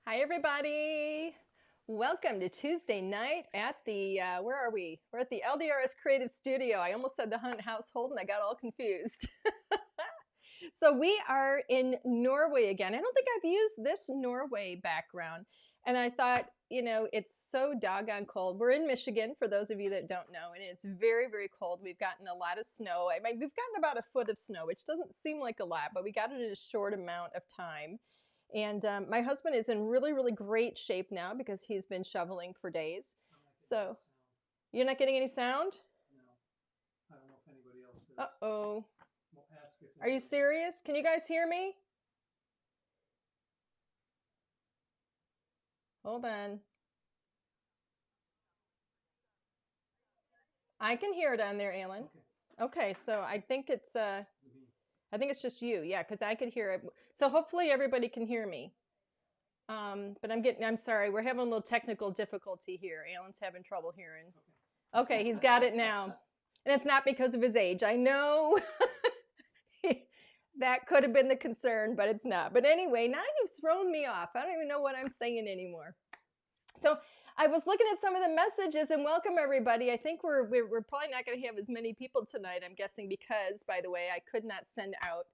Hi, everybody. Welcome to Tuesday night at the, where are we? We're at the LDRS Creative Studio. I almost said the Hunt household and I got all confused. So we are in Norway again. I don't think I've used this Norway background. And I thought, you know, it's so doggone cold. We're in Michigan, for those of you that don't know, and it's very, very cold. We've gotten a lot of snow. I mean, we've gotten about a foot of snow, which doesn't seem like a lot, but we got it in a short amount of time. And my husband is in really, really great shape now because he's been shoveling for days. So you're not getting any sound? No. I don't know if anybody else is. Uh-oh. We'll ask if Are you serious? Can you guys hear me? Hold on. I can hear it on there, Alan. Okay, so I think it's just you. Yeah, because I could hear it. So hopefully everybody can hear me. But I'm sorry, we're having a little technical difficulty here. Alan's having trouble hearing. Okay, he's got it now. And it's not because of his age. I know that could have been the concern, but it's not. But anyway, now you've thrown me off. I don't even know what I'm saying anymore. So I was looking at some of the messages, and welcome everybody. I think we're probably not going to have as many people tonight, I'm guessing, because, by the way, I could not send out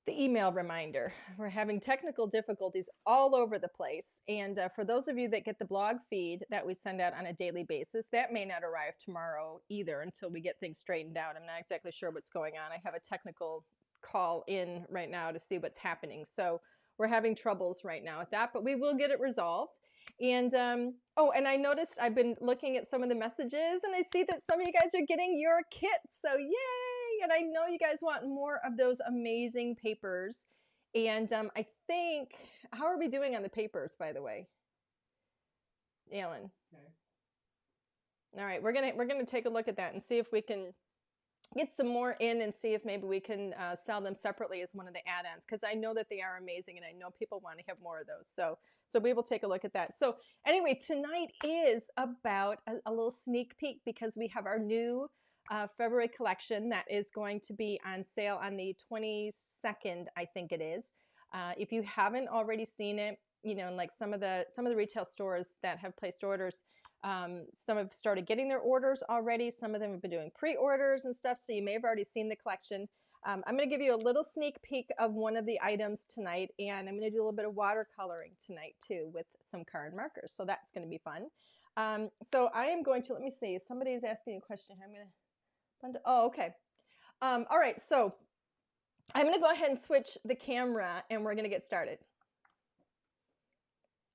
the email reminder. We're having technical difficulties all over the place. And for those of you that get the blog feed that we send out on a daily basis, that may not arrive tomorrow either until we get things straightened out. I'm not exactly sure what's going on. I have a technical call in right now to see what's happening. So we're having troubles right now with that, but we will get it resolved. And oh, and I noticed I've been looking at some of the messages, and I see that some of you guys are getting your kits. So yay! And I know you guys want more of those amazing papers. And I think, how are we doing on the papers, by the way, Alan? Okay. All right, we're gonna take a look at that and see if we can get some more in and see if maybe we can sell them separately as one of the add-ons, because I know that they are amazing and I know people want to have more of those. So we will take a look at that. So anyway, tonight is about a little sneak peek because we have our new February collection that is going to be on sale on the 22nd, I think it is. If you haven't already seen it, you know, like some of the retail stores that have placed orders, some have started getting their orders already. Some of them have been doing pre-orders and stuff, so you may have already seen the collection. I'm going to give you a little sneak peek of one of the items tonight, and I'm going to do a little bit of watercoloring tonight too with some card markers, so that's going to be fun. So I am going to, let me see, somebody is asking a question. I'm going to, oh, okay. All right, so I'm going to go ahead and switch the camera, and we're going to get started.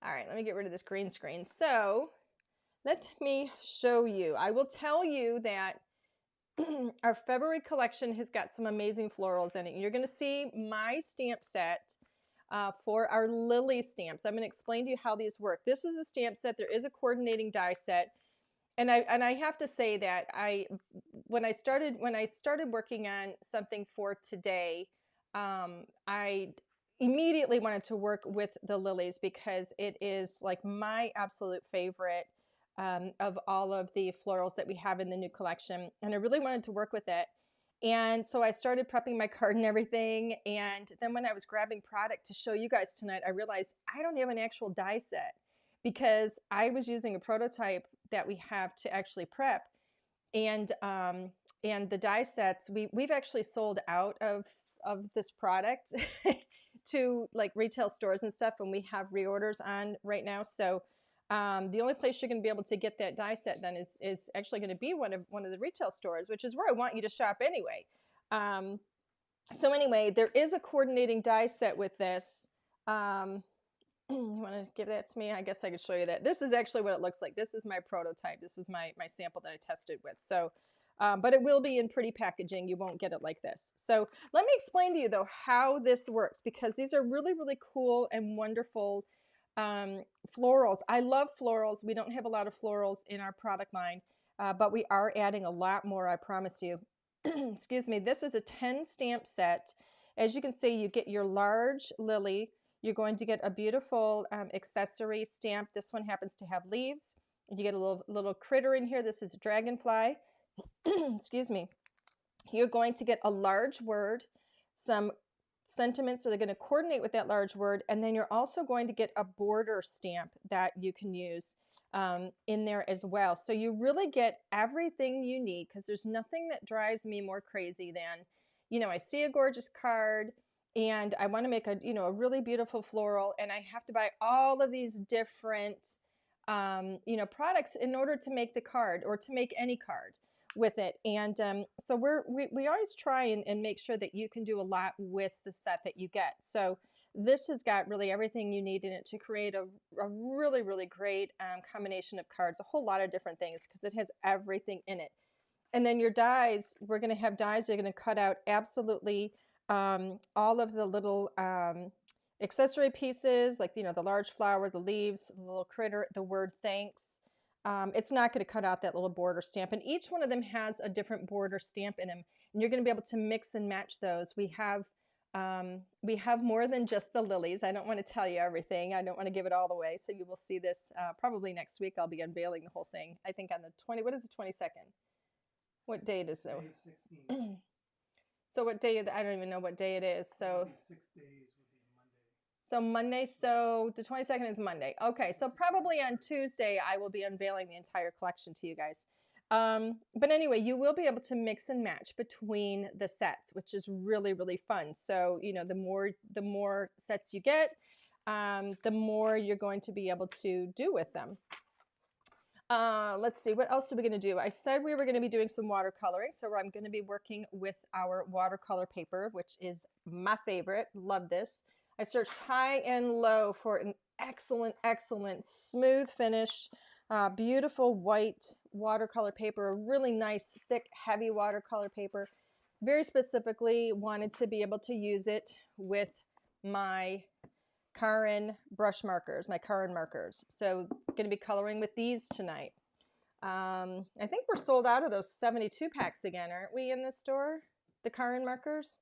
All right, let me get rid of this green screen. So let me show you. I will tell you that our February collection has got some amazing florals in it. You're going to see my stamp set for our lily stamps. I'm going to explain to you how these work. This is a stamp set. There is a coordinating die set. And I have to say that when I started working on something for today, I immediately wanted to work with the lilies because it is like my absolute favorite of all of the florals that we have in the new collection. And I really wanted to work with it. And so I started prepping my card and everything. And then when I was grabbing product to show you guys tonight, I realized I don't have an actual die set because I was using a prototype that we have to actually prep. And the die sets, we've actually sold out of this product to like retail stores and stuff, and we have reorders on right now. So the only place you're going to be able to get that die set then is actually going to be one of the retail stores, which is where I want you to shop anyway. So anyway, there is a coordinating die set with this. You want to give that to me? I guess I could show you that. This is actually what it looks like. This is my prototype. This was my sample that I tested with. So, but it will be in pretty packaging. You won't get it like this. So let me explain to you though how this works, because these are really, really cool and wonderful florals. I love florals. We don't have a lot of florals in our product line, but we are adding a lot more, I promise you. Excuse me. This is a 10 stamp set. As you can see, you get your large lily. You're going to get a beautiful accessory stamp. This one happens to have leaves. You get a little critter in here. This is a dragonfly. Excuse me. You're going to get a large word, some sentiments that are going to coordinate with that large word. And then you're also going to get a border stamp that you can use in there as well. So you really get everything you need, because there's nothing that drives me more crazy than, you know, I see a gorgeous card and I want to make a, you know, a really beautiful floral, and I have to buy all of these different, you know, products in order to make the card or to make any card with it. And so we always try and make sure that you can do a lot with the set that you get. So this has got really everything you need in it to create a really, really great combination of cards, a whole lot of different things, because it has everything in it. And then your dies, we're going to have dies that are going to cut out absolutely all of the little accessory pieces, like, you know, the large flower, the leaves, the little critter, the word thanks. It's not going to cut out that little border stamp. And each one of them has a different border stamp in them. And you're going to be able to mix and match those. We have more than just the lilies. I don't want to tell you everything. I don't want to give it all away. So you will see this probably next week. I'll be unveiling the whole thing. I think on the 20, what is the 22nd? What date is it? May 16th. So what day, I don't even know what day it is. So 6 days would be Monday. so Monday, so the 22nd is Monday. Okay, so probably on Tuesday I will be unveiling the entire collection to you guys. But anyway, you will be able to mix and match between the sets, which is really, really fun. So, you know, the more sets you get, the more you're going to be able to do with them. Let's see, what else are we going to do? I said we were going to be doing some watercoloring, so I'm going to be working with our watercolor paper, which is my favorite. Love this. I searched high and low for an excellent, excellent smooth finish, beautiful white watercolor paper, a really nice, thick, heavy watercolor paper. Very specifically wanted to be able to use it with my Karin brush markers, my Karin markers. So going to be coloring with these tonight. I think we're sold out of those 72 packs again, aren't we, in the store? The Karin markers?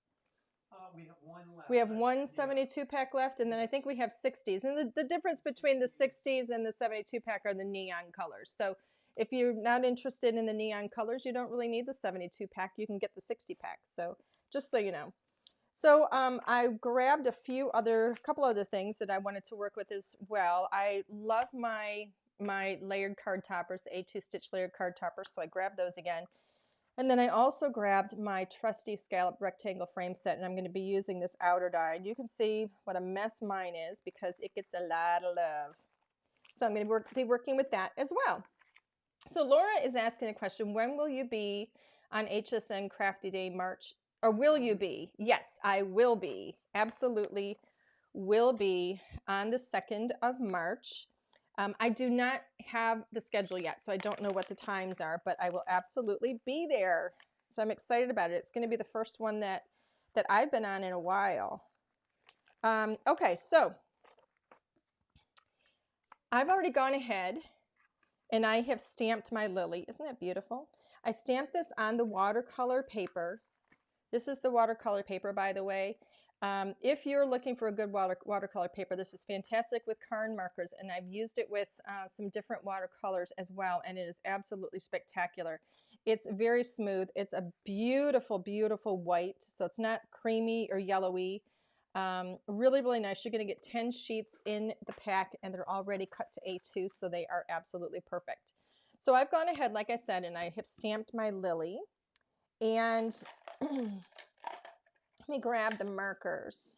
We have one left. We have one 72 pack left, and then I think we have 60s. And the difference between the 60s and the 72 pack are the neon colors. So if you're not interested in the neon colors, you don't really need the 72 pack. You can get the 60 pack. So just so you know. So I grabbed a couple other things that I wanted to work with as well. I love my layered card toppers, the A2 stitch layered card toppers, so I grabbed those again. And then I also grabbed my trusty scallop rectangle frame set, and I'm going to be using this outer die. And you can see what a mess mine is because it gets a lot of love. So I'm going to be working with that as well. So Laura is asking a question, when will you be on HSN Crafty Day March? Or will you be? Yes, I will be. Absolutely will be on the 2nd of March. I do not have the schedule yet, so I don't know what the times are, but I will absolutely be there. So I'm excited about it. It's going to be the first one that I've been on in a while. Okay, so I've already gone ahead and I have stamped my lily. Isn't that beautiful? I stamped this on the watercolor paper. This is the watercolor paper, by the way. If you're looking for a good watercolor paper, this is fantastic with Karin markers, and I've used it with some different watercolors as well, and it is absolutely spectacular. It's very smooth. It's a beautiful, beautiful white, so it's not creamy or yellowy. Really, really nice. You're going to get 10 sheets in the pack, and they're already cut to A2, so they are absolutely perfect. So I've gone ahead, like I said, and I have stamped my lily. And let me grab the markers.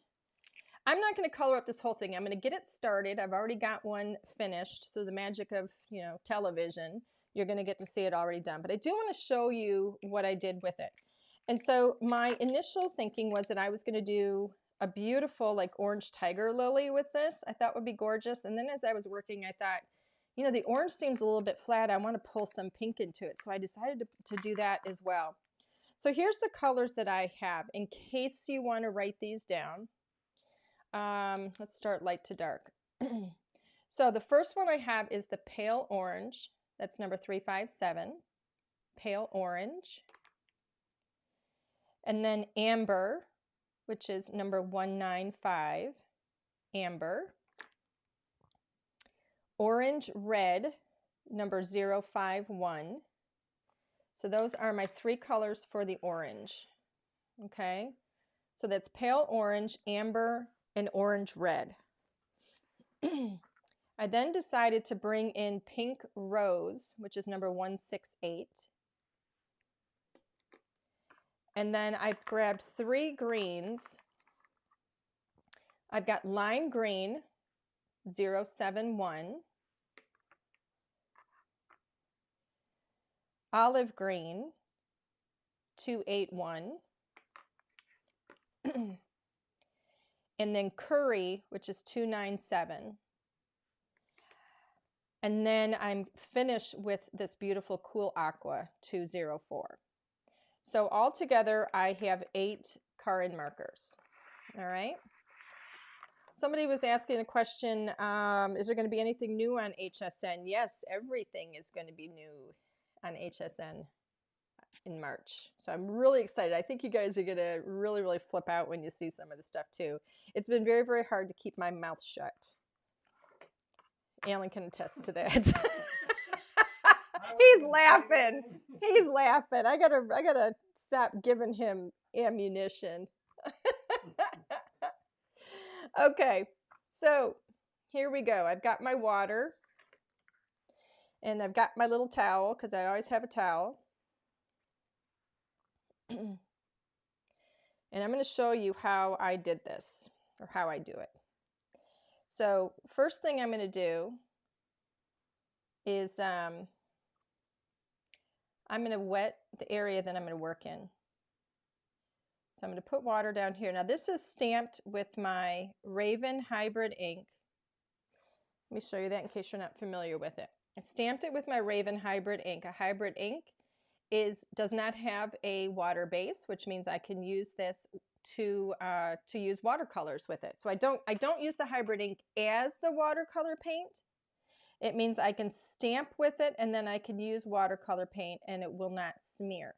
I'm not going to color up this whole thing. I'm going to get it started. I've already got one finished through the magic of, you know, television. You're going to get to see it already done. But I do want to show you what I did with it. And so my initial thinking was that I was going to do a beautiful like orange tiger lily with this. I thought would be gorgeous. And then as I was working, I thought, you know, the orange seems a little bit flat. I want to pull some pink into it. So I decided to do that as well. So here's the colors that I have in case you want to write these down. Let's start light to dark. So the first one I have is the pale orange. That's number 357. Pale orange. And then amber, which is number 195. Amber. Orange red, number 051. So those are my 3 colors for the orange. Okay, So that's pale orange, amber, and orange red. I then decided to bring in pink rose, which is number 168. And then I grabbed 3 greens. I've got lime green, 071. Olive green, 281. And then curry, which is 297. And then I'm finished with this beautiful cool aqua, 204. So altogether, I have 8 Karin markers. All right. Somebody was asking the question, is there going to be anything new on HSN? Yes, everything is going to be new on HSN in March. So I'm really excited. I think you guys are going to really, really flip out when you see some of the stuff too. It's been very, very hard to keep my mouth shut. Alan can attest to that. He's laughing. He's laughing. I gotta stop giving him ammunition. Okay, so here we go. I've got my water, and I've got my little towel because I always have a towel. And I'm going to show you how I did this, or how I do it. So first thing I'm going to do is I'm going to wet the area that I'm going to work in. So I'm going to put water down here. Now this is stamped with my Raven Hybrid ink. Let me show you that in case you're not familiar with it. I stamped it with my Raven Hybrid ink. A hybrid ink does not have a water base, which means I can use this to use watercolors with it. So I don't use the hybrid ink as the watercolor paint. It means I can stamp with it, and then I can use watercolor paint and it will not smear.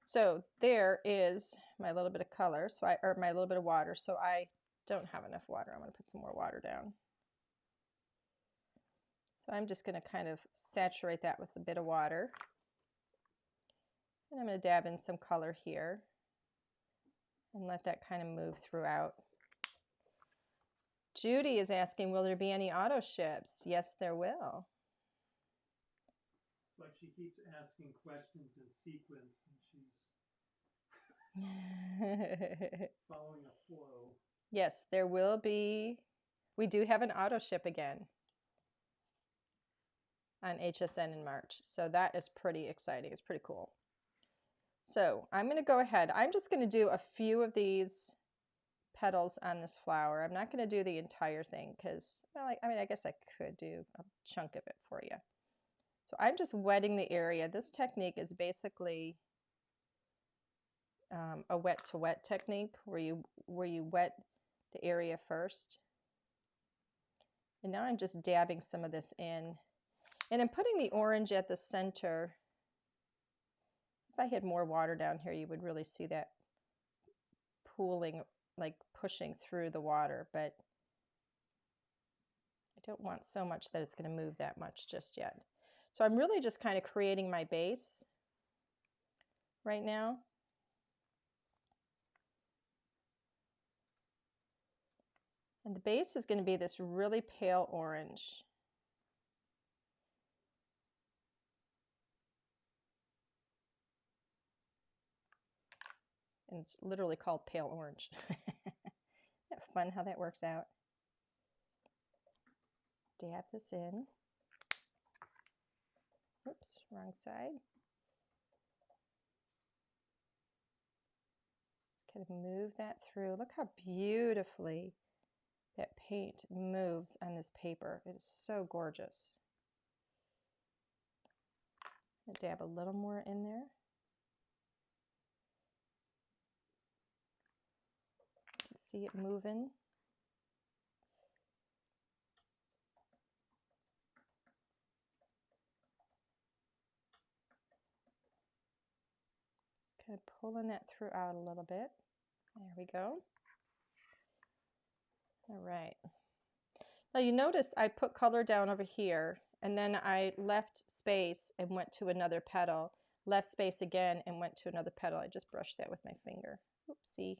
So there is my little bit of color, or my little bit of water. So I don't have enough water. I'm going to put some more water down. So I'm just going to kind of saturate that with a bit of water. And I'm going to dab in some color here and let that kind of move throughout. Judy is asking, will there be any auto ships? Yes, there will. It's like she keeps asking questions in sequence and she's following a flow. Yes, there will be. We do have an auto ship again on HSN in March. So that is pretty exciting. It's pretty cool. So I'm going to go ahead. I'm just going to do a few of these petals on this flower. I'm not going to do the entire thing because, well, I guess I could do a chunk of it for you. So I'm just wetting the area. This technique is basically a wet to wet technique where you wet the area first. And now I'm just dabbing some of this in. And I'm putting the orange at the center. If I had more water down here, you would really see that pooling, like pushing through the water, but I don't want so much that it's going to move that much just yet. So I'm really just kind of creating my base right now. And the base is going to be this really pale orange. And it's literally called pale orange. Isn't that fun how that works out? Dab this in. Oops, wrong side. Kind of move that through. Look how beautifully that paint moves on this paper. It is so gorgeous. I'm gonna dab a little more in there. You can see it moving. Just kind of pulling that through out a little bit. There we go. All right. Now you notice I put color down over here, and then I left space and went to another petal, left space again and went to another petal. I just brushed that with my finger. Oopsie.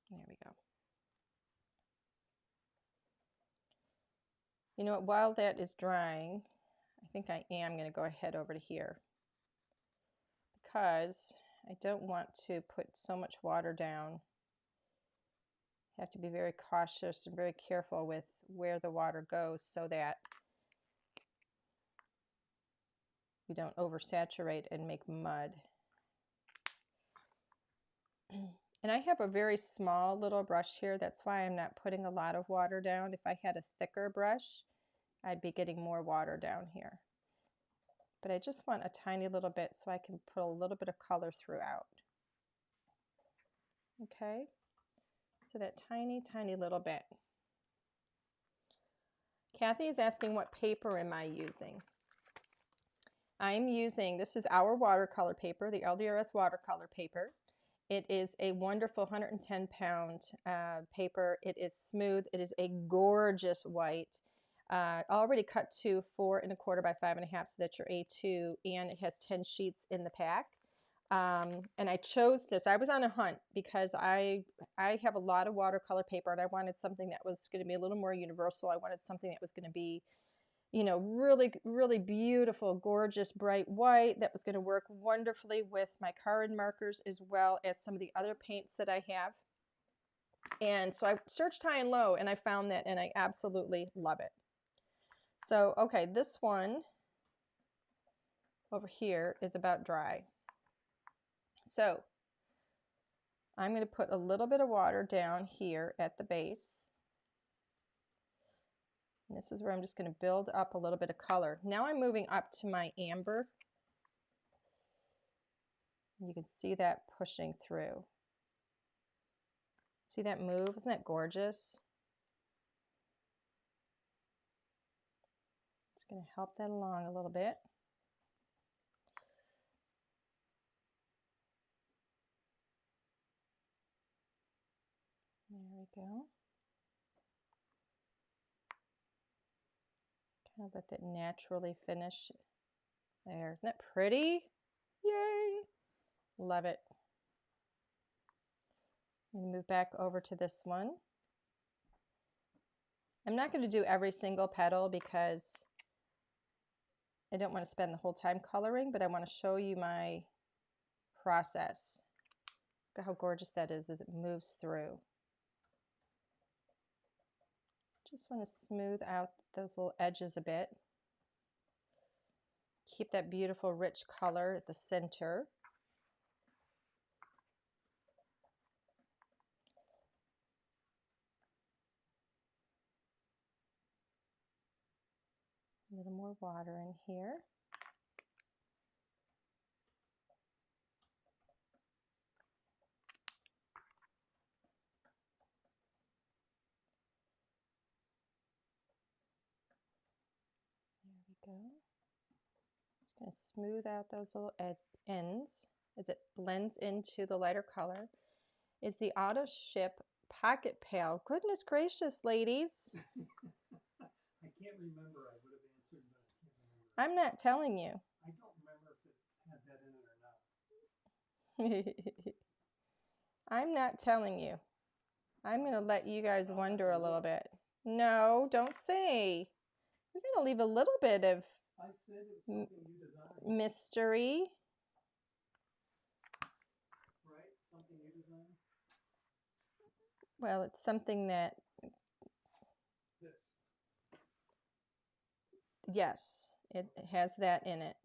There we go. You know what, while that is drying, I think I am going to go ahead over to here because I don't want to put so much water down. You have to be very cautious and very careful with where the water goes so that you don't oversaturate and make mud. And I have a very small little brush here. That's why I'm not putting a lot of water down. If I had a thicker brush, I'd be getting more water down here. But I just want a tiny little bit so I can put a little bit of color throughout. Okay, so that tiny, tiny little bit. Kathy is asking, what paper am I using? I'm using, this is our watercolor paper, the LDRS watercolor paper. It is a wonderful 110-pound paper. It is smooth. It is a gorgeous white. Already cut to 4 1/4 by 5 1/2, so that's your A2, and it has 10 sheets in the pack. And I chose this. I was on a hunt because I have a lot of watercolor paper, and I wanted something that was going to be a little more universal. I wanted something that was going to be, you know, really, really beautiful, gorgeous, bright white that was going to work wonderfully with my card markers as well as some of the other paints that I have. And so I searched high and low and I found that, and I absolutely love it. So, okay, this one over here is about dry. So I'm going to put a little bit of water down here at the base. And this is where I'm just going to build up a little bit of color. Now I'm moving up to my amber. You can see that pushing through. See that move? Isn't that gorgeous? Just going to help that along a little bit. There we go. Kind of let that naturally finish. There. Isn't that pretty? Yay! Love it. I'm going to move back over to this one. I'm not going to do every single petal because I don't want to spend the whole time coloring, but I want to show you my process. Look at how gorgeous that is as it moves through. Just want to smooth out those little edges a bit. Keep that beautiful rich color at the center. A little more water in here. There we go. Just going to smooth out those little ends as it blends into the lighter color. Is the auto ship pocket pal? Goodness gracious, ladies. I can't remember. I would have answered, but I can't remember. I'm not telling you. I don't remember if it had that in it or not. I'm not telling you. I'm going to let you guys wonder a little bit. No, don't say. We're going to leave a little bit of I said it was something you designed. mystery. Right? Something you designed? Well, it's something that, This. yes, it has that in it.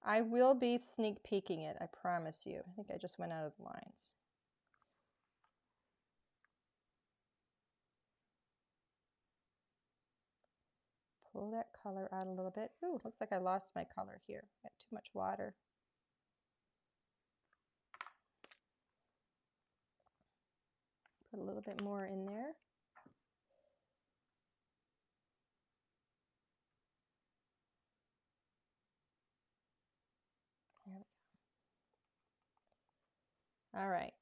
I will be sneak peeking it, I promise you. I think I just went out of the lines. Pull that color out a little bit. Ooh, looks like I lost my color here. Got too much water. Put a little bit more in there. There we go. All right.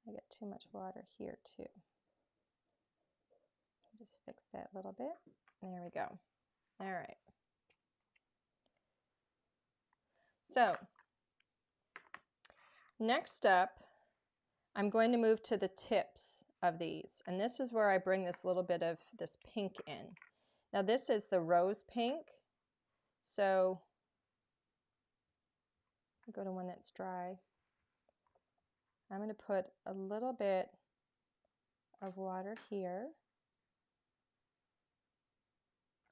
I got too much water here too. Just fix that a little bit. There we go. All right. So next up, I'm going to move to the tips of these. And this is where I bring this little bit of this pink in. Now this is the rose pink. So I'll go to one that's dry. I'm going to put a little bit of water here.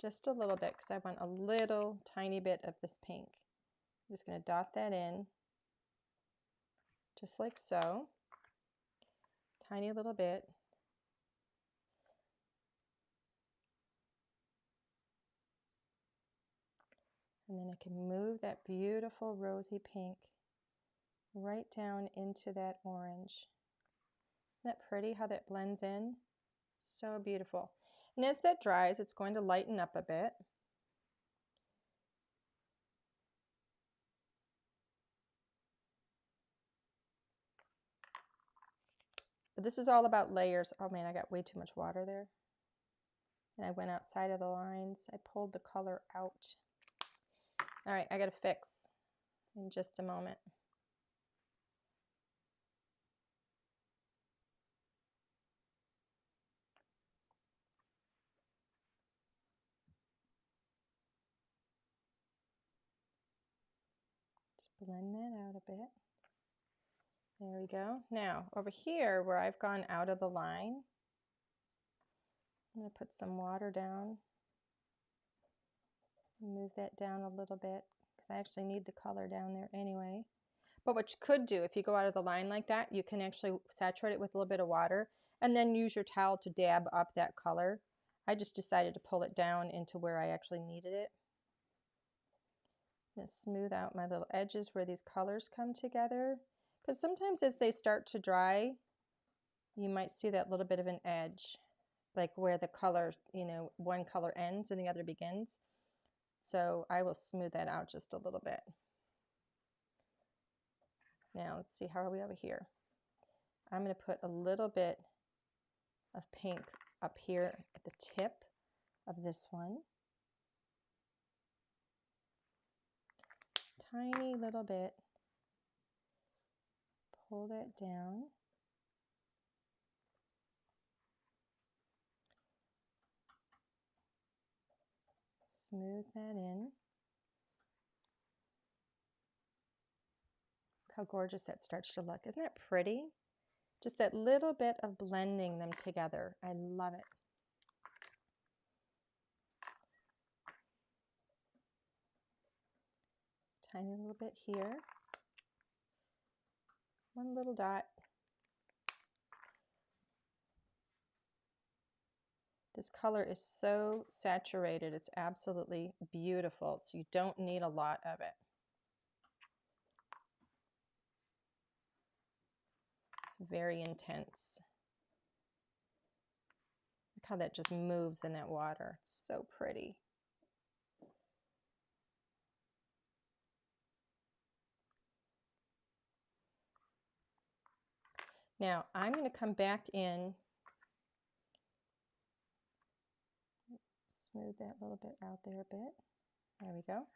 Just a little bit because I want a little tiny bit of this pink. I'm just going to dot that in just like so. Tiny little bit. And then I can move that beautiful rosy pink right down into that orange. Isn't that pretty how that blends in? So beautiful. And as that dries, it's going to lighten up a bit. But this is all about layers. Oh man, I got way too much water there. And I went outside of the lines. I pulled the color out. All right, I got to fix in just a moment. Just blend that out a bit. There we go. Now, over here where I've gone out of the line, I'm going to put some water down. Move that down a little bit because I actually need the color down there anyway. But what you could do, if you go out of the line like that, you can actually saturate it with a little bit of water and then use your towel to dab up that color. I just decided to pull it down into where I actually needed it. I'm going to smooth out my little edges where these colors come together. Because sometimes as they start to dry, you might see that little bit of an edge, like where the color, you know, one color ends and the other begins. So I will smooth that out just a little bit. Now let's see, how are we over here? I'm going to put a little bit of pink up here at the tip of this one. Tiny little bit. Pull that down. Smooth that in. Look how gorgeous that starts to look. Isn't that pretty? Just that little bit of blending them together. I love it. Tiny little bit here. One little dot. This color is so saturated. It's absolutely beautiful. So you don't need a lot of it. It's very intense. Look how that just moves in that water. It's so pretty. Now I'm going to come back in, smooth that little bit out there a bit. There we go.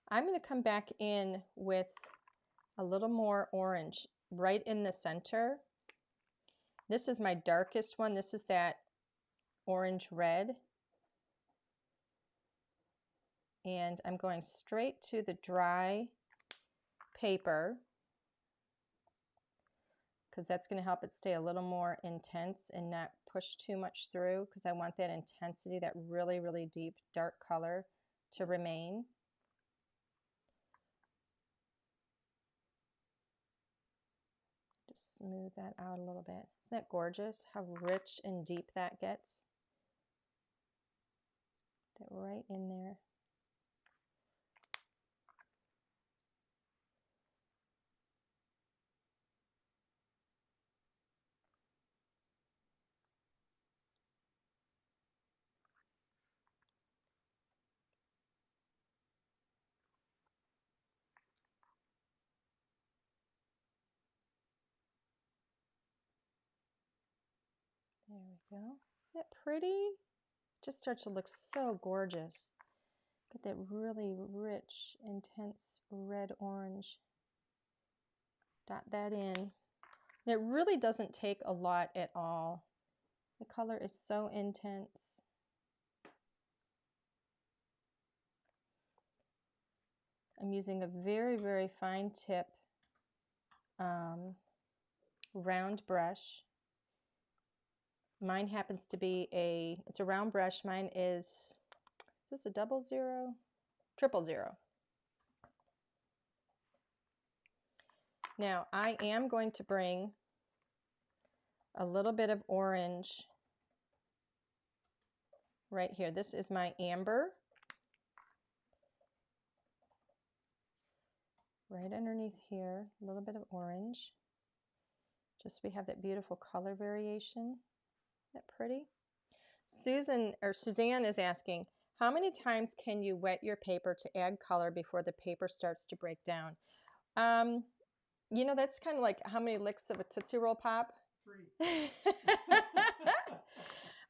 I'm going to come back in with a little more orange right in the center. This is my darkest one. This is that orange red. And I'm going straight to the dry paper because that's going to help it stay a little more intense and not push too much through, because I want that intensity, that really, really deep dark color to remain. Just smooth that out a little bit. Isn't that gorgeous how rich and deep that gets? Get right in there. There we go. Isn't that pretty? just starts to look so gorgeous. Get that really rich, intense red-orange. Dot that in. And it really doesn't take a lot at all. The color is so intense. I'm using a very, very fine tip round brush. Mine happens to be it's a round brush. Mine is this a 00? 000. Now I am going to bring a little bit of orange right here. This is my amber. Right underneath here, a little bit of orange. Just so we have that beautiful color variation. Isn't that pretty? Suzanne is asking, how many times can you wet your paper to add color before the paper starts to break down? You know, that's kind of like how many licks of a Tootsie Roll Pop? 3.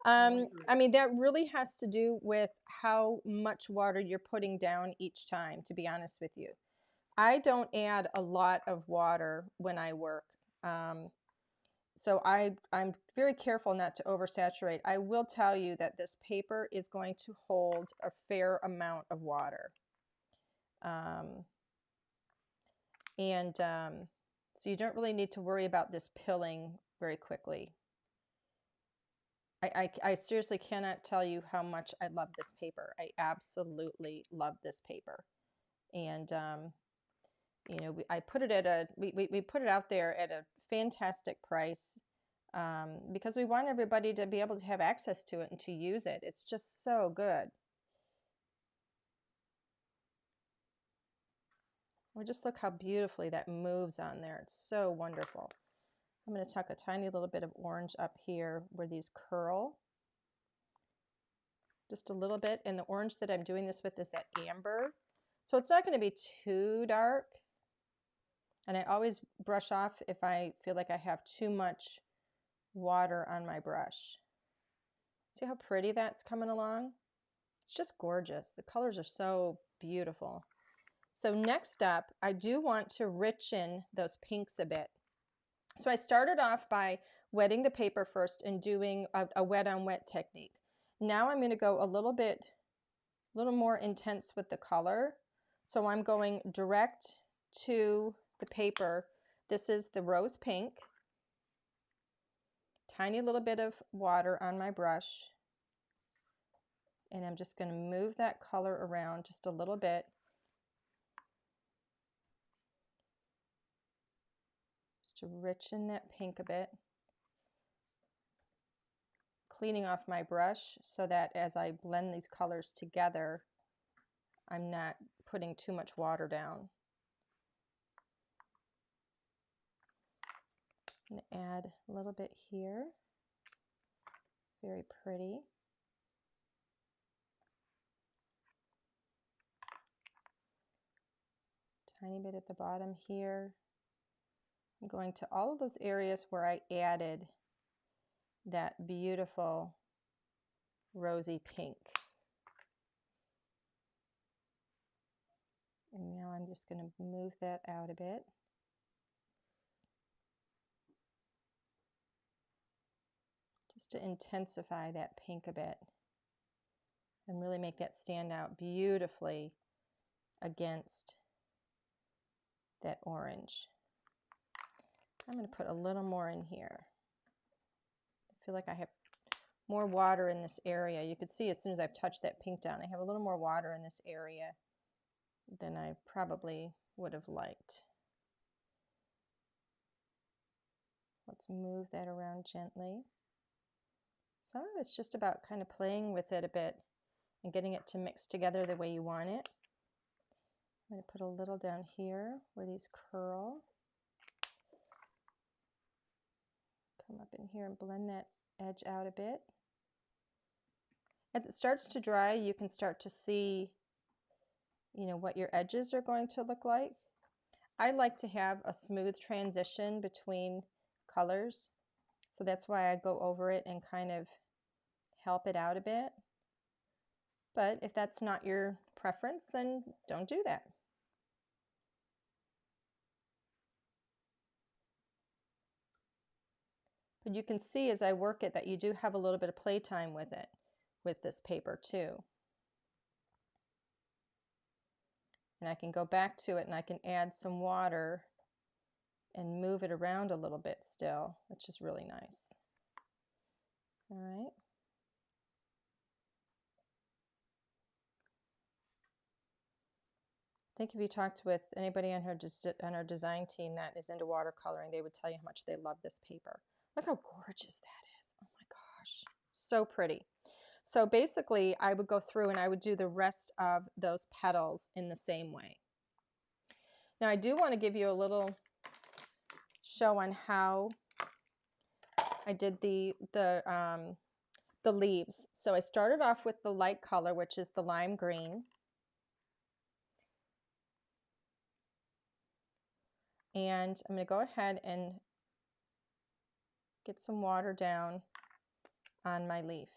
I mean, that really has to do with how much water you're putting down each time, to be honest with you. I don't add a lot of water when I work. So I'm very careful not to oversaturate. I will tell you that this paper is going to hold a fair amount of water. So you don't really need to worry about this pilling very quickly. I seriously cannot tell you how much I love this paper. I absolutely love this paper. And you know, I put it at we put it out there at a fantastic price because we want everybody to be able to have access to it and to use it. It's just so good. Well, just look how beautifully that moves on there. It's so wonderful. I'm going to tuck a tiny little bit of orange up here where these curl. Just a little bit. And the orange that I'm doing this with is that amber. So it's not going to be too dark. And I always brush off if I feel like I have too much water on my brush. See how pretty that's coming along? It's just gorgeous. The colors are so beautiful. So next up, I do want to richen those pinks a bit. So I started off by wetting the paper first and doing a wet on wet technique. Now I'm going to go a little more intense with the color. So I'm going direct to the paper. This is the rose pink. Tiny little bit of water on my brush. And I'm just going to move that color around just a little bit. Just to richen that pink a bit. Cleaning off my brush so that as I blend these colors together, I'm not putting too much water down. I'm going to add a little bit here. Very pretty. Tiny bit at the bottom here. I'm going to all of those areas where I added that beautiful rosy pink. And now I'm just going to move that out a bit. Just to intensify that pink a bit and really make that stand out beautifully against that orange. I'm going to put a little more in here. I feel like I have more water in this area. You can see as soon as I've touched that pink down, I have a little more water in this area than I probably would have liked. Let's move that around gently. Some of it's just about kind of playing with it a bit and getting it to mix together the way you want it. I'm going to put a little down here where these curl. Come up in here and blend that edge out a bit. As it starts to dry, you can start to see, you know, what your edges are going to look like. I like to have a smooth transition between colors, so that's why I go over it and kind of help it out a bit. But if that's not your preference, then don't do that. But you can see as I work it that you do have a little bit of playtime with it, with this paper too. And I can go back to it and I can add some water and move it around a little bit still, which is really nice. All right. I think if you talked with anybody on our design team that is into watercoloring, they would tell you how much they love this paper. Look how gorgeous that is. Oh my gosh, so pretty. So basically, I would go through and I would do the rest of those petals in the same way. Now I do want to give you a little show on how I did the leaves. So I started off with the light color, which is the lime green. And I'm going to go ahead and get some water down on my leaf.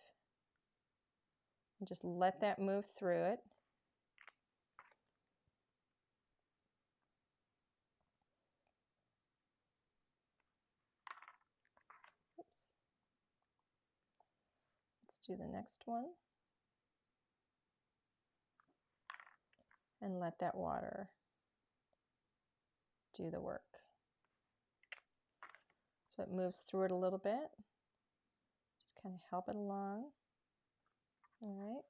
And just let that move through it. Oops. Let's do the next one. And let that water do the work. So it moves through it a little bit. Just kind of help it along. All right.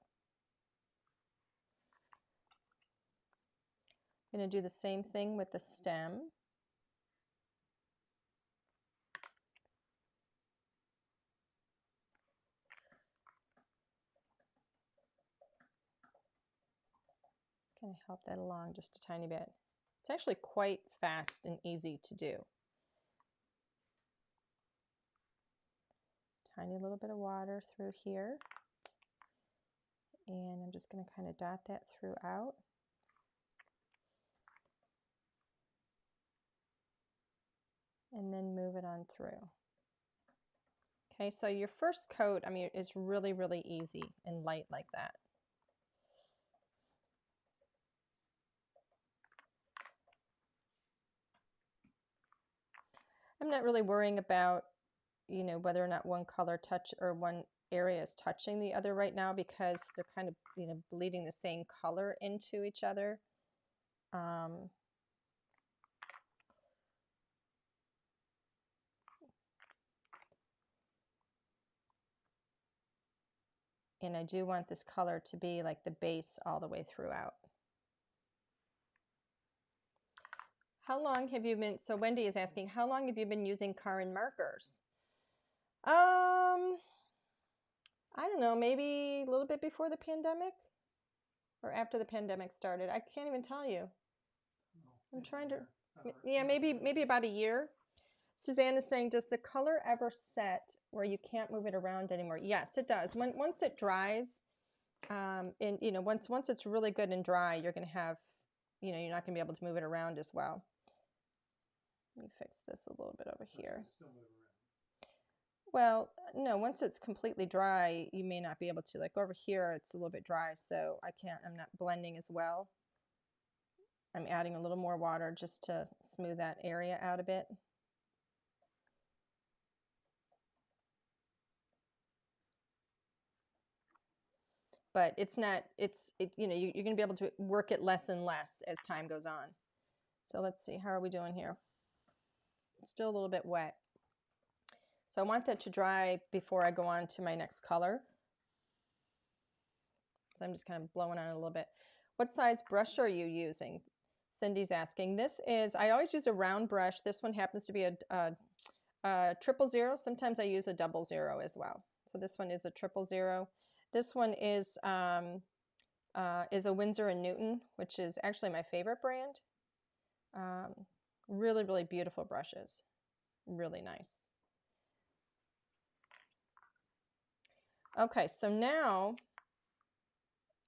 I'm going to do the same thing with the stem. Kind of help that along just a tiny bit. It's actually quite fast and easy to do. Tiny little bit of water through here. And I'm just going to kind of dot that throughout. And then move it on through. Okay, so your first coat, I mean, is really, really easy and light like that. I'm not really worrying about, you know, whether or not one color touch or one area is touching the other right now because they're kind of, you know, bleeding the same color into each other. And I do want this color to be like the base all the way throughout. How long have you been, so Wendy is asking, how long have you been using Karin markers? I don't know, maybe a little bit before the pandemic or after the pandemic started. I can't even tell you. I'm trying to, yeah, maybe about a year. Suzanne is saying, does the color ever set where you can't move it around anymore? Yes, it does. Once it dries, and you know, once it's really good and dry, you're going to have, you know, you're not going to be able to move it around as well. Let me fix this a little bit over here. Well, no, once it's completely dry, you may not be able to. Like over here, it's a little bit dry, so I'm not blending as well. I'm adding a little more water just to smooth that area out a bit. But it's not, you know, you're going to be able to work it less and less as time goes on. So let's see, how are we doing here? It's still a little bit wet. So I want that to dry before I go on to my next color. So I'm just kind of blowing on it a little bit. What size brush are you using? Cindy's asking. This is, I always use a round brush. This one happens to be a 000. Sometimes I use a 00 as well. So this one is a 000. This one is a Winsor & Newton, which is actually my favorite brand. Really, really beautiful brushes. Really nice. Okay, so now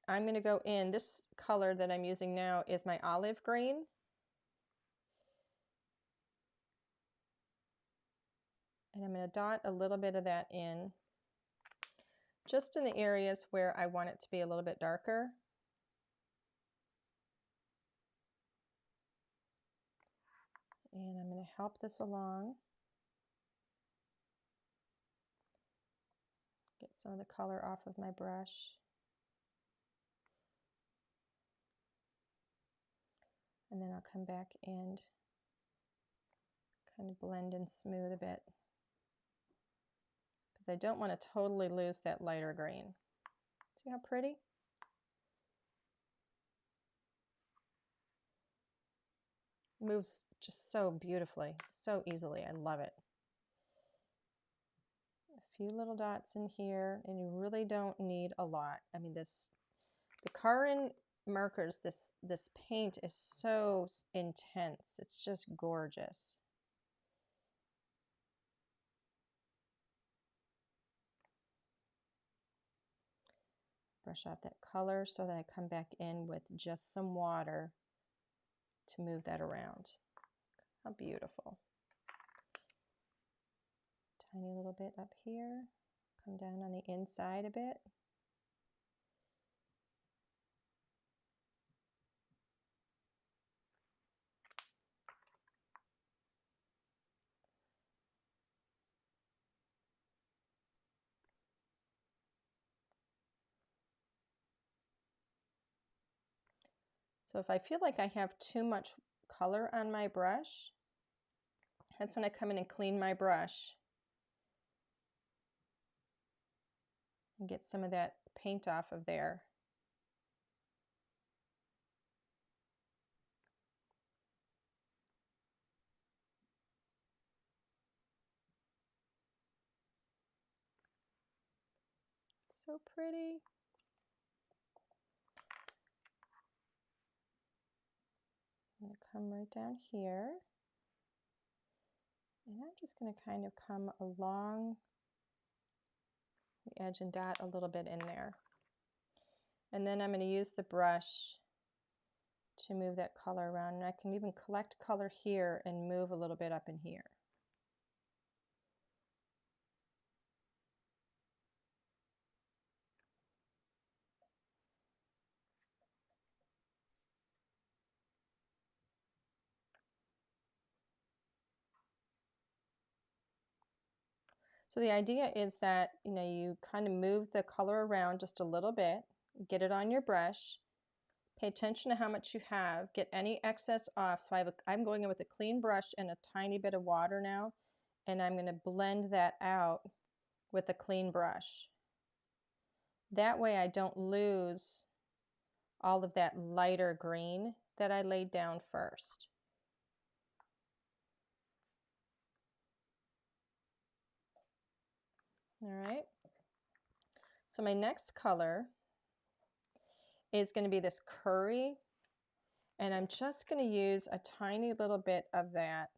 I'm going to go in. This color that I'm using now is my olive green. And I'm going to dot a little bit of that in. just in the areas where I want it to be a little bit darker. And I'm going to help this along. Get some of the color off of my brush. And then I'll come back and kind of blend and smooth a bit, because I don't want to totally lose that lighter green. See how pretty? Moves just so beautifully, so easily. I love it. A few little dots in here, and you really don't need a lot. I mean, the Karin markers, this paint is so intense. It's just gorgeous. Brush out that color so that I come back in with just some water to move that around. How beautiful. Tiny little bit up here. Come down on the inside a bit. So if I feel like I have too much color on my brush, that's when I come in and clean my brush and get some of that paint off of there. So pretty. I'm going to come right down here, and I'm just going to kind of come along the edge and dot a little bit in there. And then I'm going to use the brush to move that color around, and I can even collect color here and move a little bit up in here. So the idea is that, you kind of move the color around just a little bit, get it on your brush, pay attention to how much you have, get any excess off. So I'm going in with a clean brush and a tiny bit of water now, and I'm going to blend that out with a clean brush. That way I don't lose all of that lighter green that I laid down first. All right. So my next color is going to be this curry, and I'm just going to use a tiny little bit of that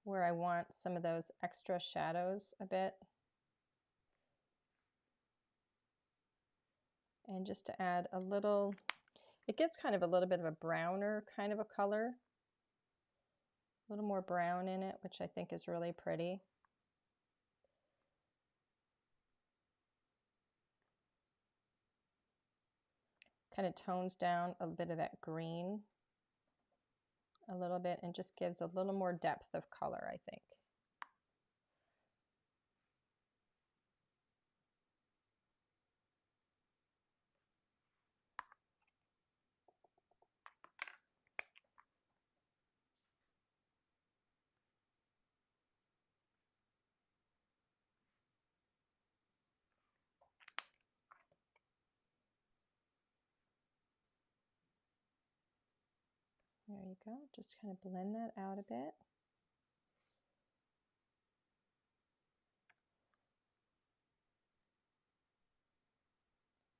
where I want some of those extra shadows a bit. And just to add a little, it gets kind of a little bit of a browner kind of a color, a little more brown in it, which I think is really pretty. Kind of tones down a bit of that green a little bit and just gives a little more depth of color, I think. There you go. Just kind of blend that out a bit.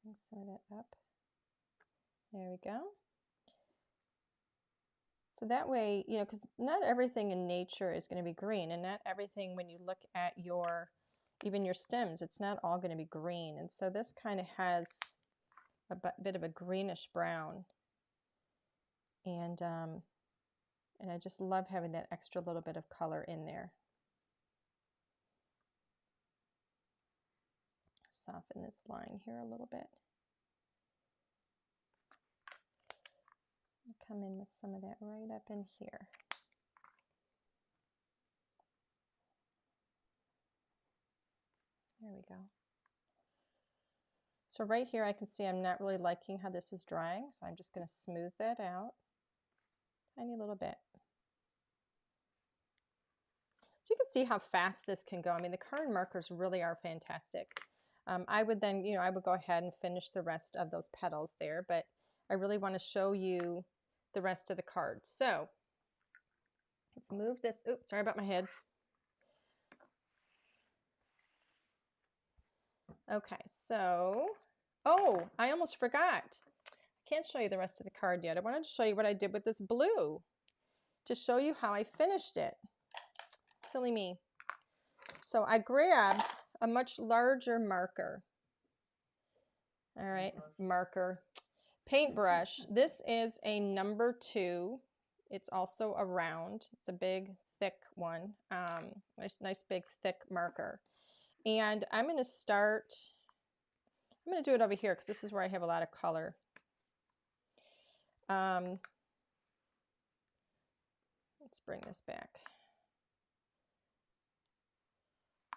Bring some of that up. There we go. So that way, because not everything in nature is going to be green, and not everything, when you look at even your stems, it's not all going to be green. And so this kind of has a bit of a greenish brown. And I just love having that extra little bit of color in there. soften this line here a little bit. Come in with some of that right up in here. There we go. So right here I can see I'm not really liking how this is drying, so I'm just going to smooth that out tiny little bit. So you can see how fast this can go. I mean, the card markers really are fantastic. I would then, I would go ahead and finish the rest of those petals there, but I really want to show you the rest of the card. So let's move this. Oops, sorry about my head. Okay, so, oh, I almost forgot. I can't show you the rest of the card yet. I wanted to show you what I did with this blue to show you how I finished it. Silly me. So I grabbed a much larger marker. All right, paintbrush. This is a number 2. It's also a round. It's a big, thick one. Nice big, thick marker. And I'm going to do it over here because this is where I have a lot of color. Let's bring this back.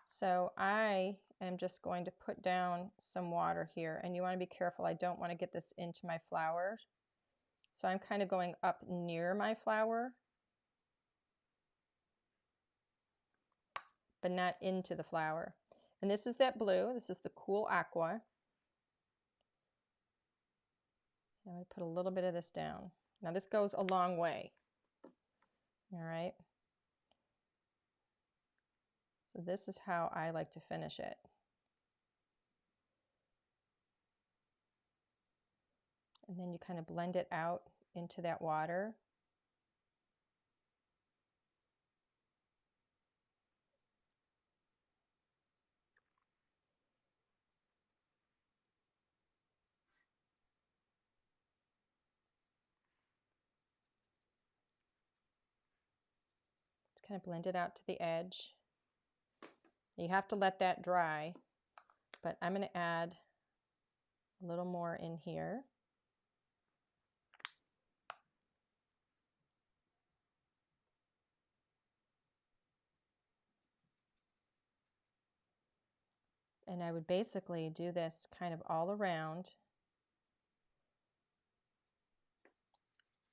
So I am just going to put down some water here, and you want to be careful. I don't want to get this into my flower. So I'm kind of going up near my flower, but not into the flower. And this is that blue. This is the cool aqua. I'm going to put a little bit of this down. Now this goes a long way. All right. So this is how I like to finish it. And then you kind of blend it out into that water. Just kind of blend it out to the edge. You have to let that dry, but I'm going to add a little more in here. And I would basically do this kind of all around.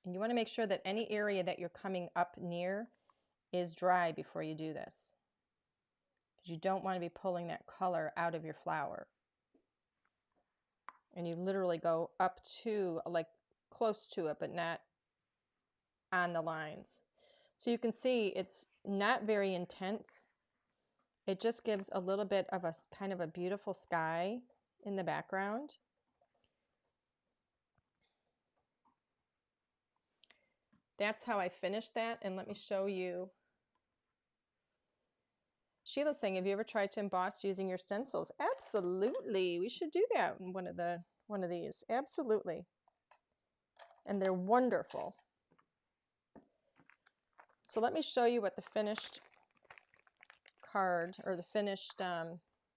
And you want to make sure that any area that you're coming up near is dry before you do this, because you don't want to be pulling that color out of your flower. And you literally go up to, like, close to it, but not on the lines. So you can see it's not very intense. It just gives a little bit of a kind of a beautiful sky in the background. That's how I finished that. And let me show you. Sheila's saying, have you ever tried to emboss using your stencils? Absolutely. We should do that in one of these. Absolutely. And they're wonderful. So let me show you what the finished card, or the finished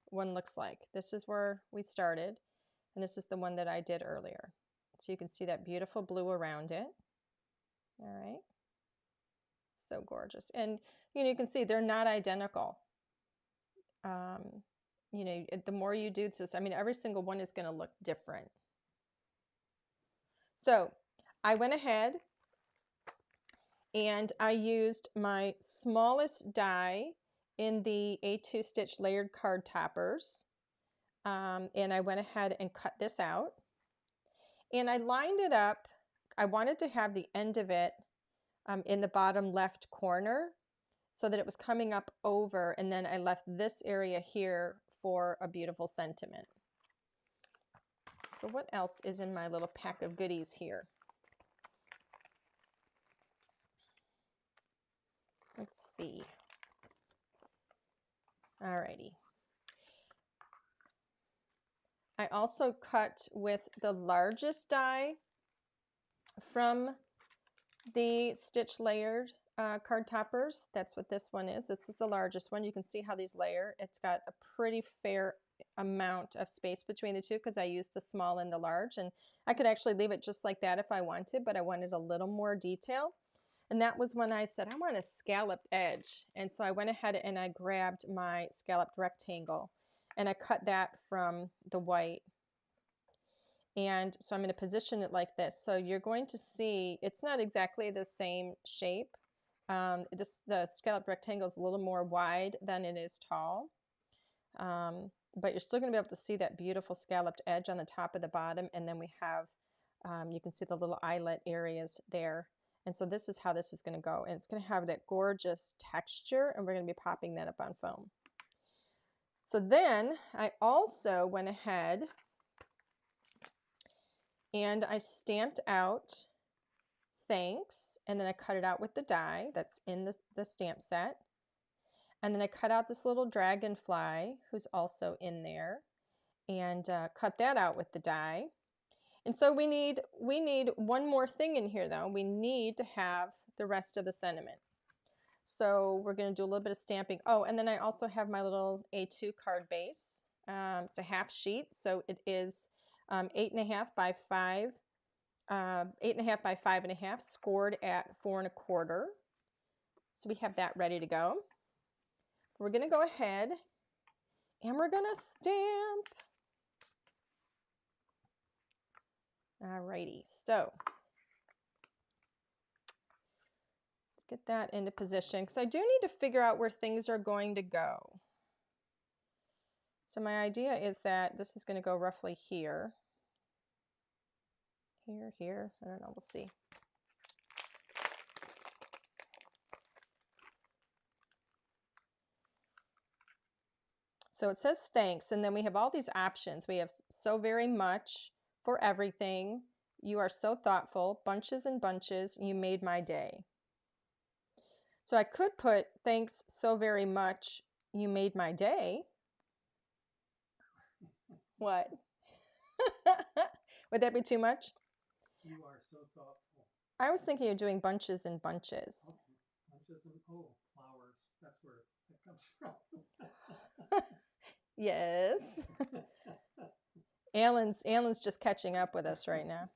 one, looks like. This is where we started, and this is the one that I did earlier. So you can see that beautiful blue around it. All right. So gorgeous. And you can see they're not identical. The more you do this, I mean, every single one is going to look different. So I went ahead and I used my smallest die in the A2 stitch layered card toppers. And I went ahead and cut this out. And I lined it up. I wanted to have the end of it in the bottom left corner, so that it was coming up over, and then I left this area here for a beautiful sentiment. So what else is in my little pack of goodies here? Let's see. Alrighty. I also cut with the largest die from the stitch layered card toppers. That's what this one is. This is the largest one. You can see how these layer. It's got a pretty fair amount of space between the two because I used the small and the large, and I could actually leave it just like that if I wanted, but I wanted a little more detail. And that was when I said, I want a scalloped edge. And so I went ahead and I grabbed my scalloped rectangle and I cut that from the white. And so I'm going to position it like this. So you're going to see it's not exactly the same shape. The scalloped rectangle is a little more wide than it is tall. But you're still going to be able to see that beautiful scalloped edge on the top of the bottom. And then we have, you can see the little eyelet areas there. And so this is how this is going to go. And it's going to have that gorgeous texture, and we're going to be popping that up on foam. So then I also went ahead and I stamped out thanks, and then I cut it out with the die that's in the stamp set. And then I cut out this little dragonfly who's also in there, and cut that out with the die. And so we need one more thing in here though. We need to have the rest of the sentiment. So we're going to do a little bit of stamping. Oh, and then I also have my little A2 card base. It's a half sheet, so it is 8.5 by 5, 8.5 by 5.5, scored at 4 1/4. So we have that ready to go. We're going to go ahead and we're going to stamp. Alrighty, so let's get that into position because I do need to figure out where things are going to go. So my idea is that this is going to go roughly here. Here, I don't know, we'll see. So it says thanks, and then we have all these options. We have so very much, for everything, you are so thoughtful, bunches and bunches, you made my day. So I could put thanks so very much, you made my day. What? Would that be too much? You are so thoughtful. I was thinking of doing bunches and bunches. Oh, bunches and flowers. That's where it comes from. Yes. Alan's just catching up with us right now.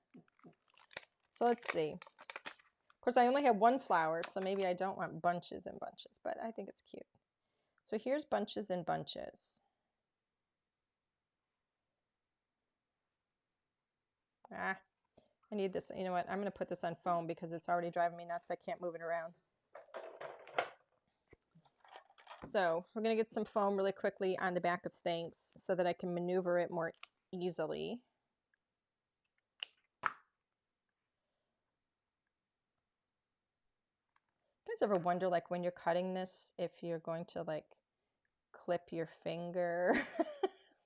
So let's see. Of course, I only have one flower, so maybe I don't want bunches and bunches, but I think it's cute. So here's bunches and bunches. I need this. You know what? I'm going to put this on foam because it's already driving me nuts. I can't move it around. So we're going to get some foam really quickly on the back of thanks so that I can maneuver it more easily. You guys ever wonder, like, when you're cutting this, if you're going to like clip your finger?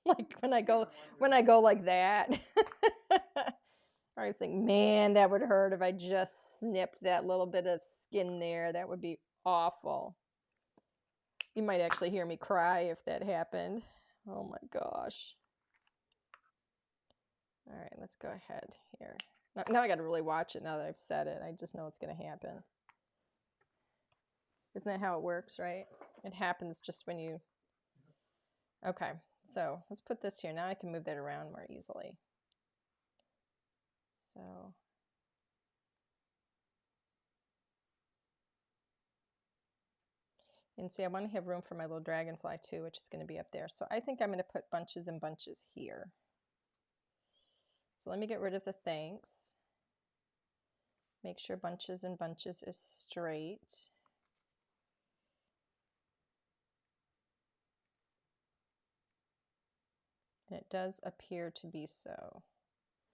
Like when I go like that. I always think, man, that would hurt if I just snipped that little bit of skin there. That would be awful. You might actually hear me cry if that happened. Oh my gosh. All right, let's go ahead here. Now I got to really watch it now that I've said it. I just know it's going to happen. Isn't that how it works, right? It happens just when you... Okay, so let's put this here. Now I can move that around more easily. So... And see, I want to have room for my little dragonfly too, which is going to be up there. So I think I'm going to put bunches and bunches here. So let me get rid of the thanks. Make sure bunches and bunches is straight. And it does appear to be so.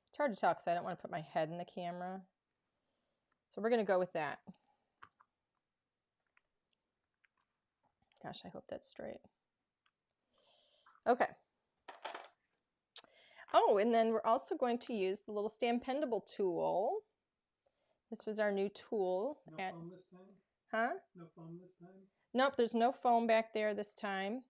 It's hard to tell because I don't want to put my head in the camera. So we're going to go with that. Gosh, I hope that's straight. Okay. Oh, and then we're also going to use the little Stampendable tool. This was our new tool. No foam this time? Huh? No foam this time? Nope, there's no foam back there this time.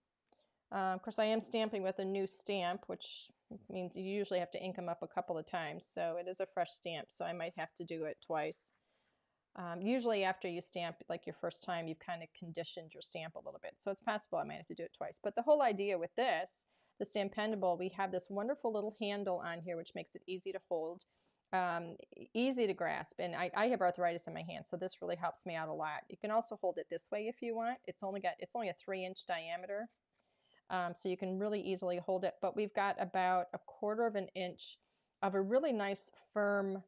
Of course, I am stamping with a new stamp, which means you usually have to ink them up a couple of times. So it is a fresh stamp, so I might have to do it twice. Usually after you stamp, like your first time, you've kind of conditioned your stamp a little bit. So it's possible I might have to do it twice. But the whole idea with this, the Stampendable, we have this wonderful little handle on here, which makes it easy to hold, easy to grasp. And I have arthritis in my hands, so this really helps me out a lot. You can also hold it this way if you want. It's only a 3-inch diameter, so you can really easily hold it. But we've got about 1/4 of an inch of a really nice firm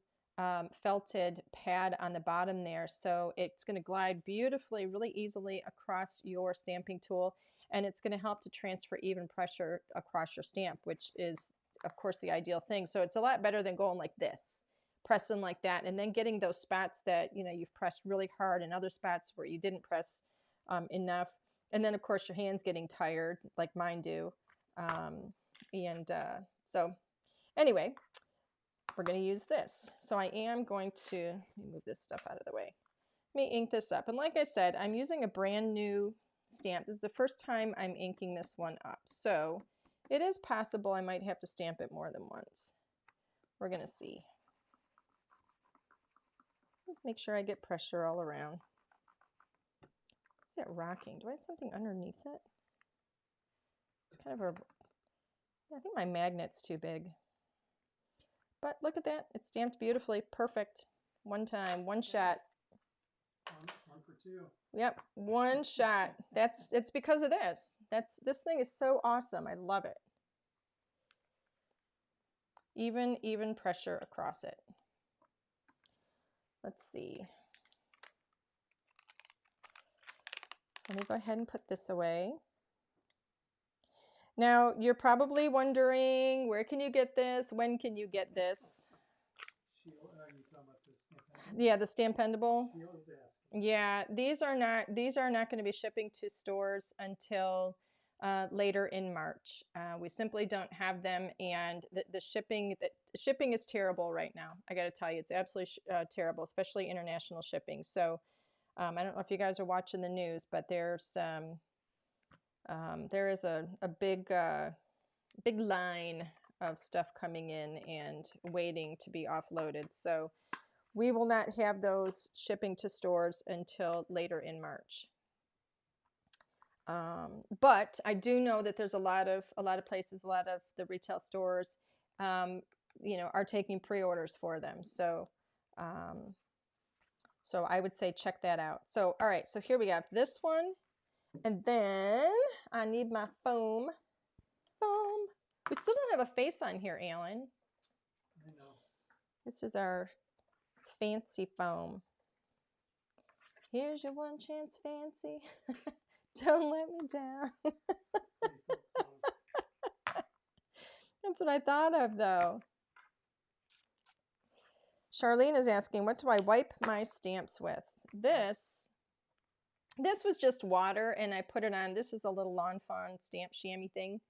felted pad on the bottom there, so it's going to glide beautifully, really easily across your stamping tool, and it's going to help to transfer even pressure across your stamp, which is of course the ideal thing. So it's a lot better than going like this, pressing like that, and then getting those spots that you've pressed really hard and other spots where you didn't press enough, and then of course your hands getting tired like mine do. So anyway, we're going to use this. So I am going to move this stuff out of the way. Let me ink this up. And like I said, I'm using a brand new stamp. This is the first time I'm inking this one up. So it is possible I might have to stamp it more than once. We're going to see. Let's make sure I get pressure all around. Is that rocking? Do I have something underneath it? It's kind of a, I think my magnet's too big. But look at that. It's stamped beautifully. Perfect. One time, one shot. One for two. Yep, one shot. It's because of this. This thing is so awesome. I love it. Even pressure across it. Let's see. So let me go ahead and put this away. Now, you're probably wondering, where can you get this? When can you get this? Yeah, the Stampendable. Yeah, these are not going to be shipping to stores until later in March. We simply don't have them, and the shipping is terrible right now. I got to tell you, it's absolutely terrible, especially international shipping. So I don't know if you guys are watching the news, but there is a big line of stuff coming in and waiting to be offloaded. So we will not have those shipping to stores until later in March. But I do know that there's a lot of places, a lot of the retail stores, are taking pre-orders for them. So so I would say check that out. So all right, so here we have this one. And then I need my foam. We still don't have a face on here, Alan. I know. This is our fancy foam. Here's your one chance, fancy. Don't let me down. That's what I thought of, though. Charlene is asking, what do I wipe my stamps with? This was just water, and I put it on. This is a little Lawn Fawn stamp chamois thing.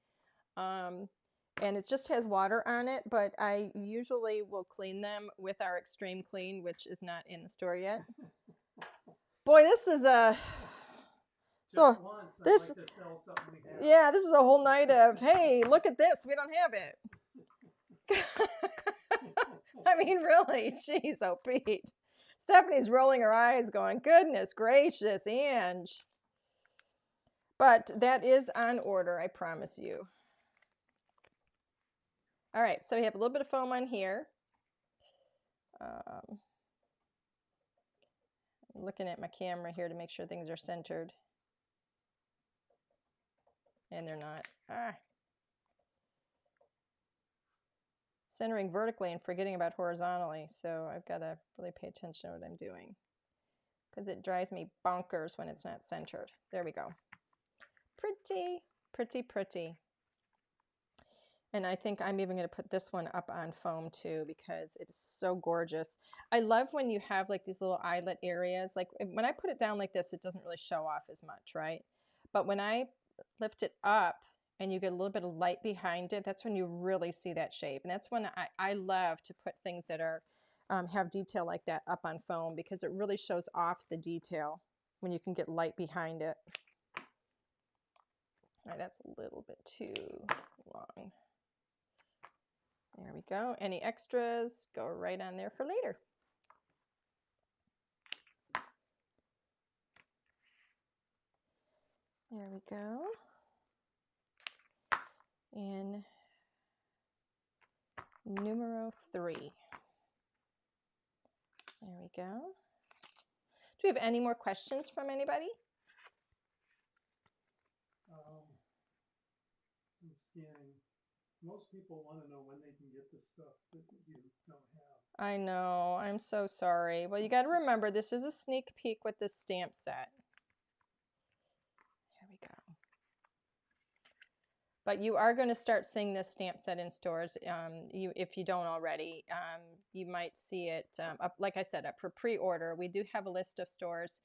And it just has water on it, but I usually will clean them with our Extreme Clean, which is not in the store yet. Boy, this is a... So this, like to sell something we have. Yeah, this is a whole night of, hey, look at this, we don't have it. I mean, really, jeez, oh Pete. Stephanie's rolling her eyes going, goodness gracious, Ange. But that is on order, I promise you. All right, so we have a little bit of foam on here. I'm looking at my camera here to make sure things are centered. And they're not. Centering vertically and forgetting about horizontally. So I've got to really pay attention to what I'm doing, because it drives me bonkers when it's not centered. There we go. Pretty, pretty, pretty. And I think I'm even going to put this one up on foam too, because it is so gorgeous. I love when you have like these little eyelet areas. Like when I put it down like this, it doesn't really show off as much, right? But when I lift it up and you get a little bit of light behind it, that's when you really see that shape. And that's when I love to put things that are have detail like that up on foam, because it really shows off the detail when you can get light behind it. All right, that's a little bit too long. There we go. Any extras, go right on there for later. There we go. in numero 3. There we go. Do we have any more questions from anybody? I'm scanning. Most people want to know when they can get the stuff that you don't have. I know. I'm so sorry. Well, you got to remember, this is a sneak peek with this stamp set. Here we go. But you are going to start seeing this stamp set in stores. If you don't already, you might see it, up, like I said, up for pre-order. We do have a list of stores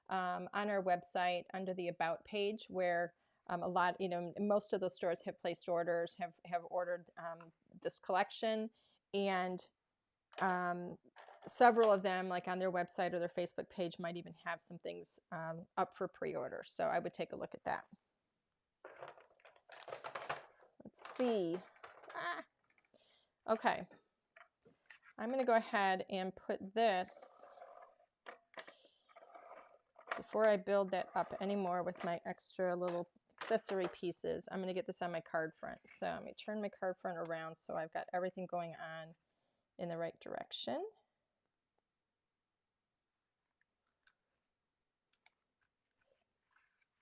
on our website under the About page where a lot, most of those stores have placed orders, have ordered this collection, and several of them, like on their website or their Facebook page, might even have some things up for pre-order. So I would take a look at that. Let's see. Okay. I'm going to go ahead and put this, before I build that up anymore with my extra little accessory pieces, I'm going to get this on my card front. So let me turn my card front around so I've got everything going on in the right direction.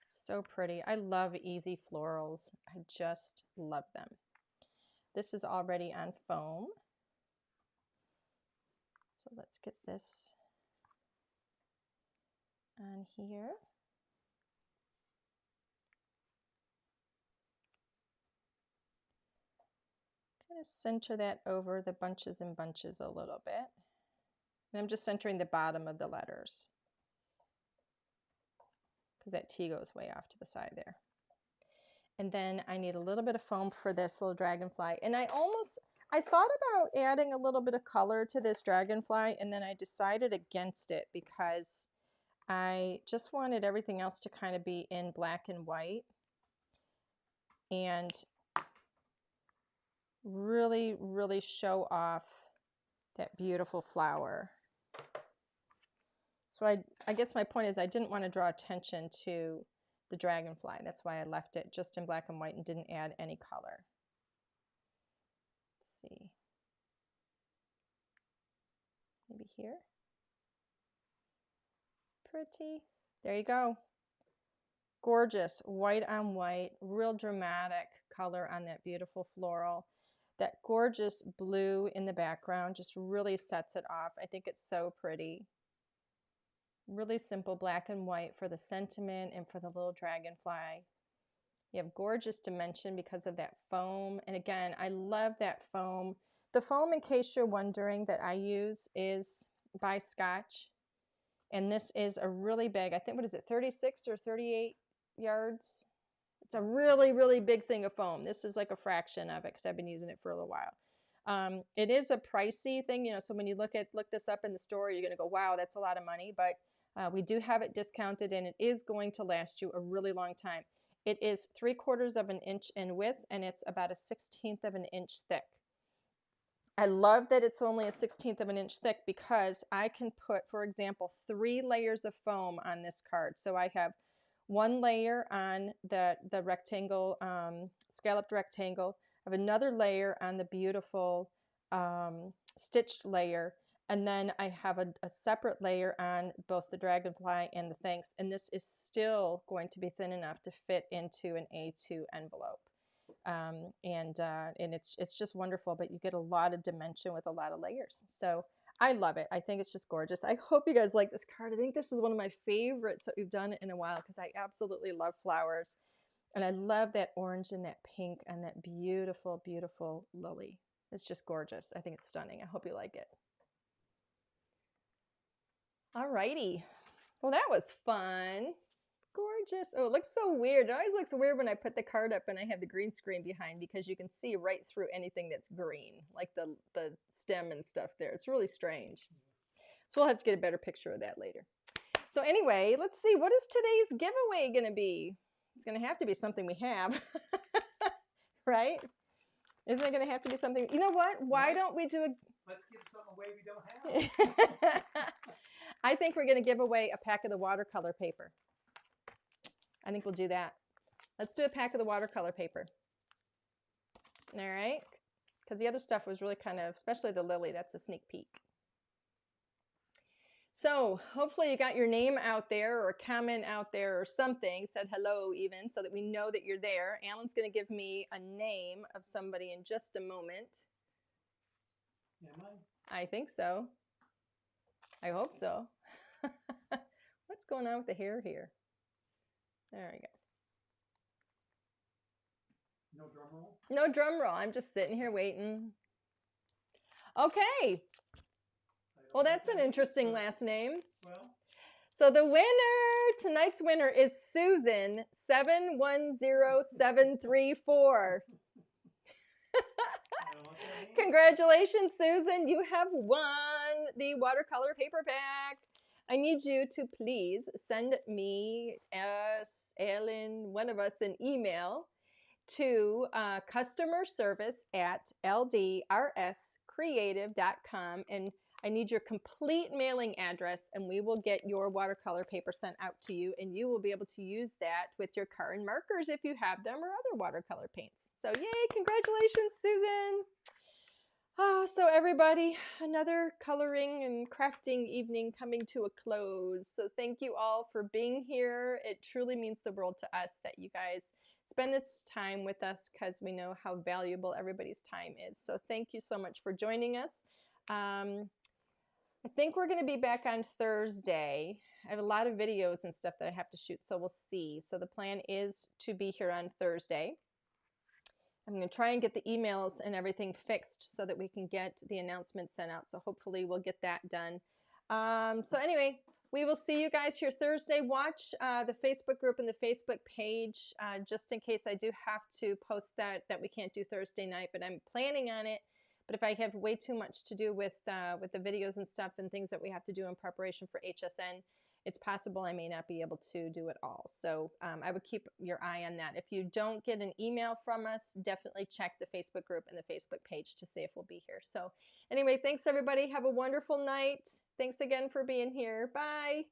So pretty. I love easy florals. I just love them. This is already on foam. So let's get this on here. Kind of center that over the bunches and bunches a little bit. And I'm just centering the bottom of the letters, because that T goes way off to the side there. And then I need a little bit of foam for this little dragonfly. And I thought about adding a little bit of color to this dragonfly, and then I decided against it because I just wanted everything else to kind of be in black and white and really, really show off that beautiful flower. So I guess my point is I didn't want to draw attention to the dragonfly. That's why I left it just in black and white and didn't add any color. Let's see. Maybe here. Pretty. There you go. Gorgeous. White on white. Real dramatic color on that beautiful floral. That gorgeous blue in the background just really sets it off. I think it's so pretty. Really simple black and white for the sentiment and for the little dragonfly. You have gorgeous dimension because of that foam. And again, I love that foam. The foam, in case you're wondering, that I use is by Scotch. And this is a really big, I think, what is it, 36 or 38 yards? It's a really, really big thing of foam. This is like a fraction of it because I've been using it for a little while. It is a pricey thing, so when you look this up in the store, you're going to go, wow, that's a lot of money. But we do have it discounted, and it is going to last you a really long time. It is 3/4 of an inch in width, and it's about a 1/16 of an inch thick. I love that it's only a 1/16 of an inch thick because I can put, for example, 3 layers of foam on this card. So I have 1 layer on the rectangle, scalloped rectangle. I have another layer on the beautiful stitched layer. And then I have a separate layer on both the dragonfly and the thanks. And this is still going to be thin enough to fit into an A2 envelope. And it's just wonderful, but you get a lot of dimension with a lot of layers. So I love it. I think it's just gorgeous. I hope you guys like this card. I think this is one of my favorites that we've done in a while because I absolutely love flowers. And I love that orange and that pink and that beautiful, beautiful lily. It's just gorgeous. I think it's stunning. I hope you like it. All righty. Well, that was fun. Gorgeous. Oh, it looks so weird. It always looks weird when I put the card up and I have the green screen behind because you can see right through anything that's green, like the stem and stuff there. It's really strange. So we'll have to get a better picture of that later. So anyway, let's see. What is today's giveaway going to be? It's going to have to be something we have, right? Isn't it going to have to be something? You know what? Why don't we do a... Let's give something away we don't have. I think we're going to give away a pack of the watercolor paper. I think we'll do that. Let's do a pack of the watercolor paper. All right. Because the other stuff was really kind of, especially the lily, that's a sneak peek. So hopefully you got your name out there or a comment out there or something, said hello even, so that we know that you're there. Alan's going to give me a name of somebody in just a moment. Am I? I think so. I hope so. What's going on with the hair here? There we go. No drum roll? No drum roll. I'm just sitting here waiting. Okay. Well, that's an interesting last name. Well, so the winner, tonight's winner is Susan 710734. Congratulations, Susan. You have won the watercolor paperback. I need you to please send me, Ellen, one of us, an email to customerservice@ldrscreative.com, and I need your complete mailing address, and we will get your watercolor paper sent out to you, and you will be able to use that with your card and markers if you have them, or other watercolor paints. So yay, congratulations, Susan. Oh, so everybody, another coloring and crafting evening coming to a close. So thank you all for being here. It truly means the world to us that you guys spend this time with us, because we know how valuable everybody's time is. So thank you so much for joining us. I think we're going to be back on Thursday. I have a lot of videos and stuff that I have to shoot, so we'll see. So the plan is to be here on Thursday. I'm going to try and get the emails and everything fixed so that we can get the announcement sent out. So hopefully we'll get that done. So anyway, we will see you guys here Thursday. Watch the Facebook group and the Facebook page, just in case I do have to post that we can't do Thursday night, but I'm planning on it. But if I have way too much to do with the videos and stuff and things that we have to do in preparation for HSN, it's possible I may not be able to do it all. So I would keep your eye on that. If you don't get an email from us, definitely check the Facebook group and the Facebook page to see if we'll be here. So anyway, thanks everybody. Have a wonderful night. Thanks again for being here. Bye.